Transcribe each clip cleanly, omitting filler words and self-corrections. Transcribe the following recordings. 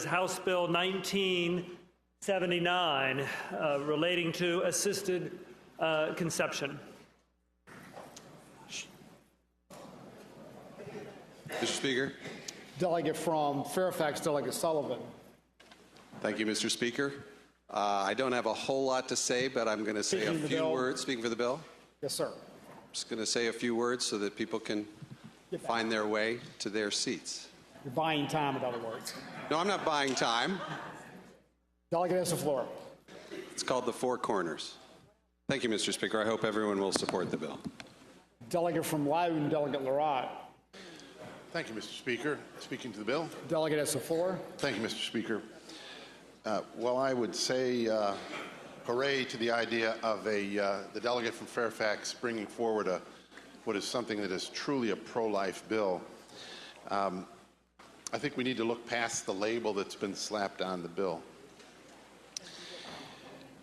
House Bill 1979 relating to assisted conception. Mr. Speaker. Delegate from Fairfax, Delegate Sullivan. Thank you, Mr. Speaker. I don't have a whole lot to say, but I'm going to say a few words. Speaking for the bill? Yes, sir. I'm just going to say a few words so that people can find their way to their seats. You're buying time, in other words. No, I'm not buying time. Delegate has the floor. It's called the Four Corners. Thank you, Mr. Speaker. I hope everyone will support the bill. Delegate from Loudoun, Delegate LaRock. Thank you, Mr. Speaker. Speaking to the bill. Delegate has the floor. Thank you, Mr. Speaker. Well, I would say hooray to the idea of the delegate from Fairfax bringing forward what is something that is truly a pro-life bill. I think we need to look past the label that's been slapped on the bill.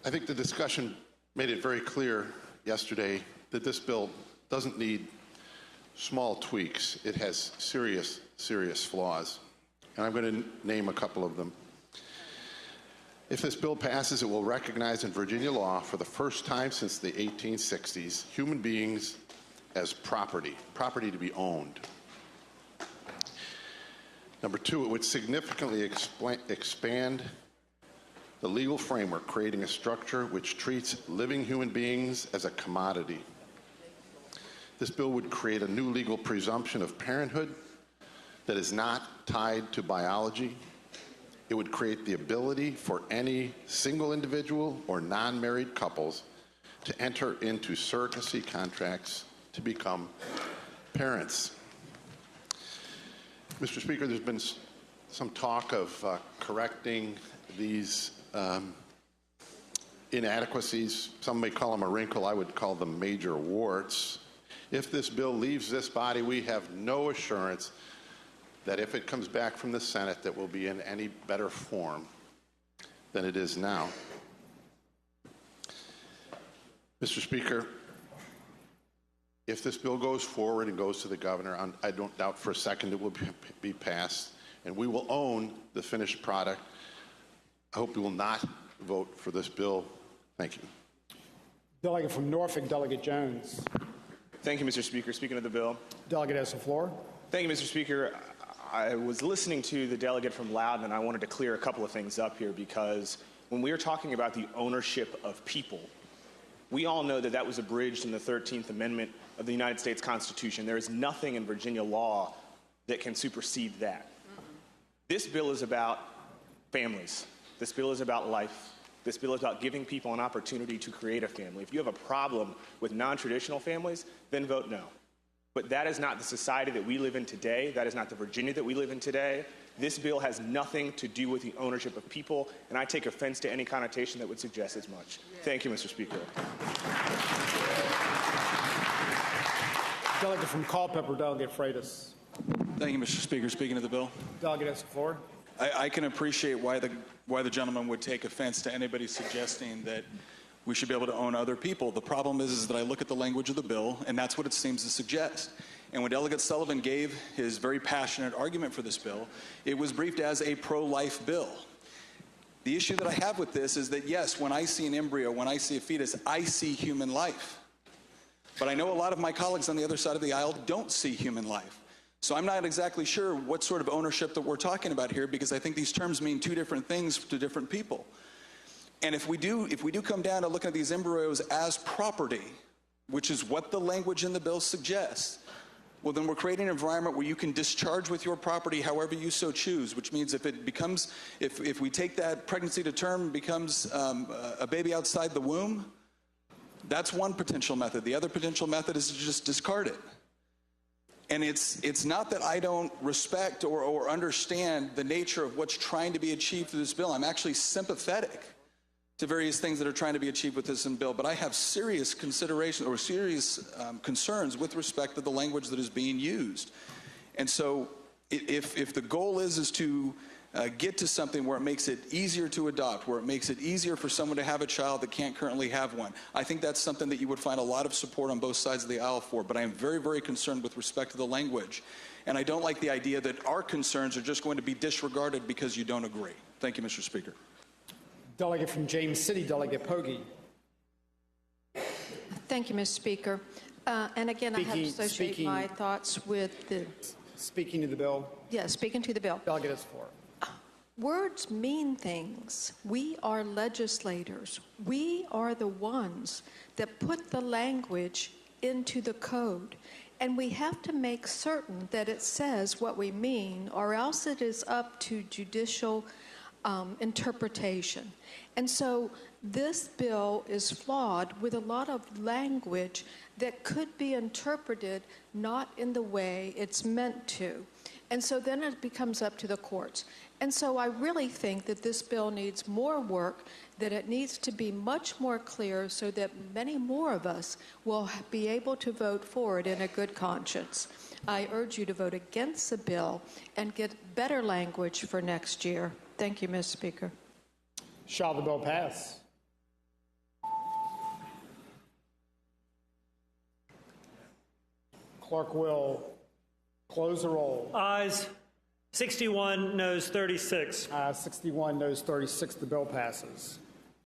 I think the discussion made it very clear yesterday that this bill doesn't need small tweaks. It has serious, serious flaws. And I'm going to name a couple of them. If this bill passes, it will recognize in Virginia law for the first time since the 1860s human beings as property to be owned. Number two, it would significantly expand the legal framework, creating a structure which treats living human beings as a commodity. This bill would create a new legal presumption of parenthood that is not tied to biology. It would create the ability for any single individual or non-married couples to enter into surrogacy contracts to become parents. Mr. Speaker, there's been some talk of correcting these inadequacies. Some may call them a wrinkle. I would call them major warts. If this bill leaves this body, we have no assurance that if it comes back from the Senate, that will be in any better form than it is now. Mr. Speaker, if this bill goes forward and goes to the governor, I don't doubt for a second it will be passed, and we will own the finished product. I hope you will not vote for this bill. Thank you. Delegate from Norfolk, Delegate Jones. Thank you, Mr. Speaker. Speaking of the bill. Delegate has the floor. Thank you, Mr. Speaker. I was listening to the delegate from Loudoun, and I wanted to clear a couple of things up here, because when we are talking about the ownership of people, we all know that that was abridged in the 13th Amendment of the United States Constitution. There is nothing in Virginia law that can supersede that. This bill is about families. This bill is about life. This bill is about giving people an opportunity to create a family. If you have a problem with non-traditional families, then vote no. But that is not the society that we live in today. That is not the Virginia that we live in today. This bill has nothing to do with the ownership of people, and I take offense to any connotation that would suggest as much. Thank you, Mr. Speaker. Delegate from Culpeper, Delegate Freitas. Thank you, Mr. Speaker. Speaking of the bill. Delegate has the floor. I can appreciate why the gentleman would take offense to anybody suggesting that we should be able to own other people. The problem is that I look at the language of the bill, and that's what it seems to suggest. And when Delegate Sullivan gave his very passionate argument for this bill, it was briefed as a pro-life bill. The issue that I have with this is that, yes, when I see an embryo, when I see a fetus, I see human life. But I know a lot of my colleagues on the other side of the aisle don't see human life. So I'm not exactly sure what sort of ownership that we're talking about here, because I think these terms mean two different things to different people. And if we do come down to looking at these embryos as property, which is what the language in the bill suggests, well, then we're creating an environment where you can discharge with your property however you so choose, which means if we take that pregnancy to term and becomes a baby outside the womb, that's one potential method. The other potential method is to just discard it. And it's not that I don't respect or understand the nature of what's trying to be achieved through this bill. I'm actually sympathetic to various things that are trying to be achieved with this bill, but I have serious considerations or serious concerns with respect to the language that is being used. And so if the goal is to get to something where it makes it easier to adopt, where it makes it easier for someone to have a child that can't currently have one. I think that's something that you would find a lot of support on both sides of the aisle for, but I am very, very concerned with respect to the language. And I don't like the idea that our concerns are just going to be disregarded because you don't agree. Thank you, Mr. Speaker. Delegate from James City, Delegate Pogge. Thank you, Mr. Speaker. And again, I have to associate my thoughts with the... Speaking to the bill. Yeah, speaking to the bill. Delegate is for. Words mean things. We are legislators. We are the ones that put the language into the code. And we have to make certain that it says what we mean, or else it is up to judicial interpretation. And so this bill is flawed with a lot of language that could be interpreted not in the way it's meant to. And so then it becomes up to the courts. And so I really think that this bill needs more work, that it needs to be much more clear so that many more of us will be able to vote for it in a good conscience. I urge you to vote against the bill and get better language for next year. Thank you, Mr. Speaker. Shall the bill pass? Clerk will close the roll. Ayes 61, noes 36. 61, noes 36. The bill passes.